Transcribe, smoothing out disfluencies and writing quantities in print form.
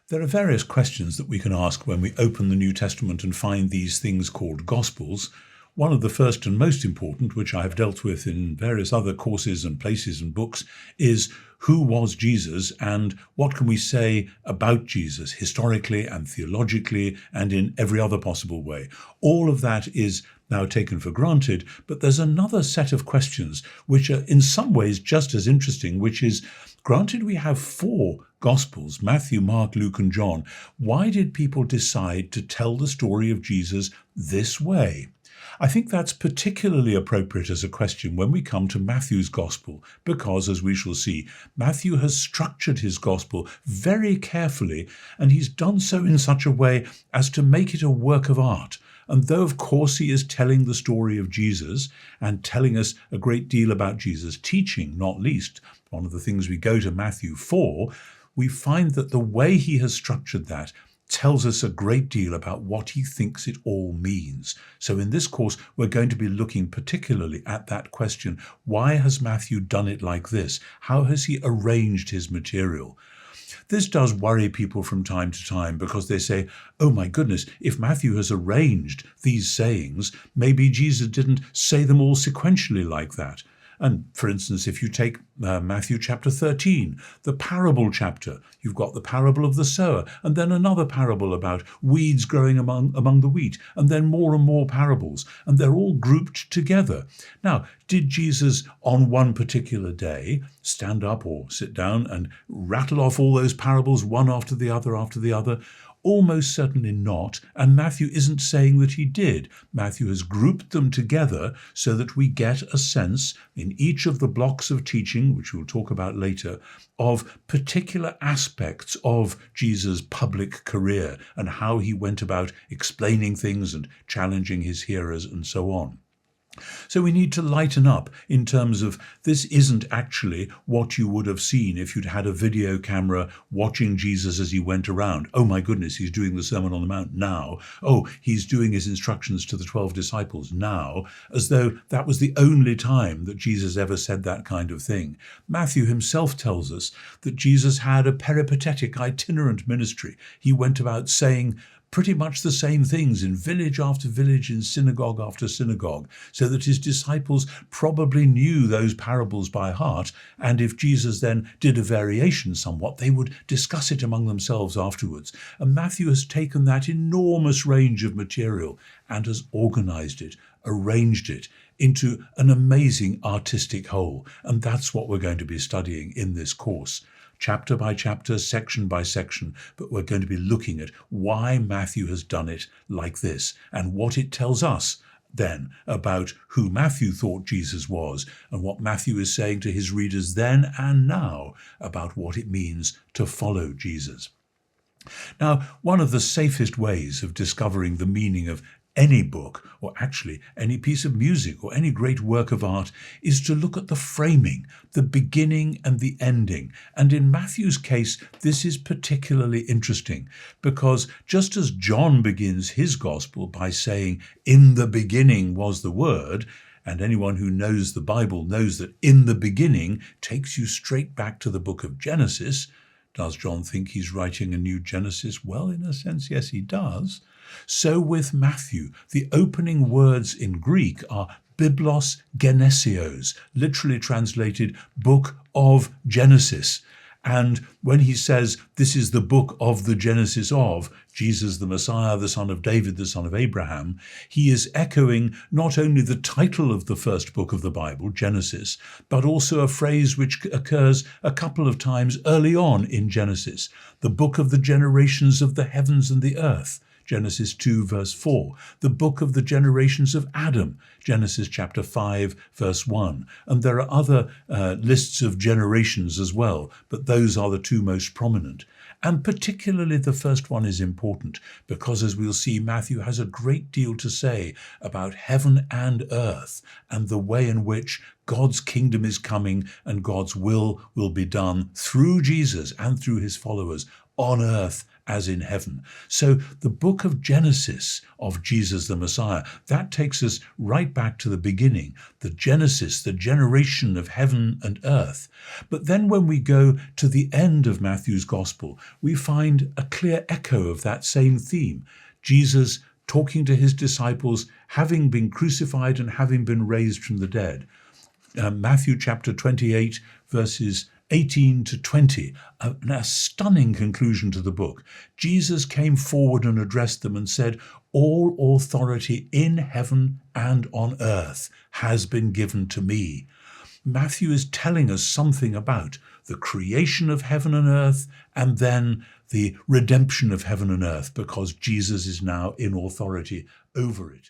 There are various questions that we can ask when we open the New Testament and find these things called Gospels. One of the first and most important, which I have dealt with in various other courses and places and books, is who was Jesus and what can we say about Jesus historically and theologically and in every other possible way. All of that is now taken for granted, but there's another set of questions which are in some ways just as interesting, which is, granted we have 4 Gospels, Matthew, Mark, Luke and John, why did people decide to tell the story of Jesus this way? I think that's particularly appropriate as a question when we come to Matthew's Gospel, because, as we shall see, Matthew has structured his Gospel very carefully, and he's done so in such a way as to make it a work of art. And though, of course, he is telling the story of Jesus and telling us a great deal about Jesus' teaching, not least, one of the things we go to Matthew for, we find that the way he has structured that tells us a great deal about what he thinks it all means. So in this course, we're going to be looking particularly at that question. Why has Matthew done it like this? How has he arranged his material? This does worry people from time to time because they say, oh my goodness, if Matthew has arranged these sayings, maybe Jesus didn't say them all sequentially like that. And for instance, if you take Matthew chapter 13, the parable chapter, you've got the parable of the sower, and then another parable about weeds growing among the wheat, and then more and more parables, and they're all grouped together. Now, did Jesus on one particular day stand up or sit down and rattle off all those parables one after the other? Almost certainly not, and Matthew isn't saying that he did. Matthew has grouped them together so that we get a sense in each of the blocks of teaching, which we'll talk about later, of particular aspects of Jesus' public career and how he went about explaining things and challenging his hearers and so on. So we need to lighten up in terms of this isn't actually what you would have seen if you'd had a video camera watching Jesus as he went around. Oh my goodness, he's doing the Sermon on the Mount now. Oh, he's doing his instructions to the 12 disciples now, as though that was the only time that Jesus ever said that kind of thing. Matthew himself tells us that Jesus had a peripatetic, itinerant ministry. He went about saying pretty much the same things in village after village, in synagogue after synagogue, so that his disciples probably knew those parables by heart, and if Jesus then did a variation somewhat, they would discuss it among themselves afterwards. And Matthew has taken that enormous range of material and has organized it, arranged it into an amazing artistic whole, and that's what we're going to be studying in this course. Chapter by chapter, section by section, but we're going to be looking at why Matthew has done it like this and what it tells us then about who Matthew thought Jesus was and what Matthew is saying to his readers then and now about what it means to follow Jesus. Now, one of the safest ways of discovering the meaning of any book, or actually any piece of music or any great work of art, is to look at the framing, the beginning and the ending. And in Matthew's case, this is particularly interesting because just as John begins his gospel by saying, "In the beginning was the Word," and anyone who knows the Bible knows that "in the beginning" takes you straight back to the book of Genesis. Does John think he's writing a new Genesis? Well, in a sense, yes, he does. So with Matthew, the opening words in Greek are Biblos Genesios, literally translated book of Genesis. And when he says this is the book of the Genesis of Jesus, the Messiah, the son of David, the son of Abraham, he is echoing not only the title of the first book of the Bible, Genesis, but also a phrase which occurs a couple of times early on in Genesis, the book of the generations of the heavens and the earth. Genesis 2, verse 4, the book of the generations of Adam, Genesis chapter 5, verse 1. And there are other lists of generations as well, but those are the two most prominent. And particularly the first one is important because, as we'll see, Matthew has a great deal to say about heaven and earth and the way in which God's kingdom is coming and God's will be done through Jesus and through his followers on earth as in heaven. So the book of Genesis of Jesus the Messiah, that takes us right back to the beginning, the Genesis, the generation of heaven and earth. But then when we go to the end of Matthew's gospel, we find a clear echo of that same theme. Jesus talking to his disciples, having been crucified and having been raised from the dead. Matthew chapter 28, verses 18 to 20, a stunning conclusion to the book. Jesus came forward and addressed them and said, "All authority in heaven and on earth has been given to me." Matthew is telling us something about the creation of heaven and earth and then the redemption of heaven and earth, because Jesus is now in authority over it.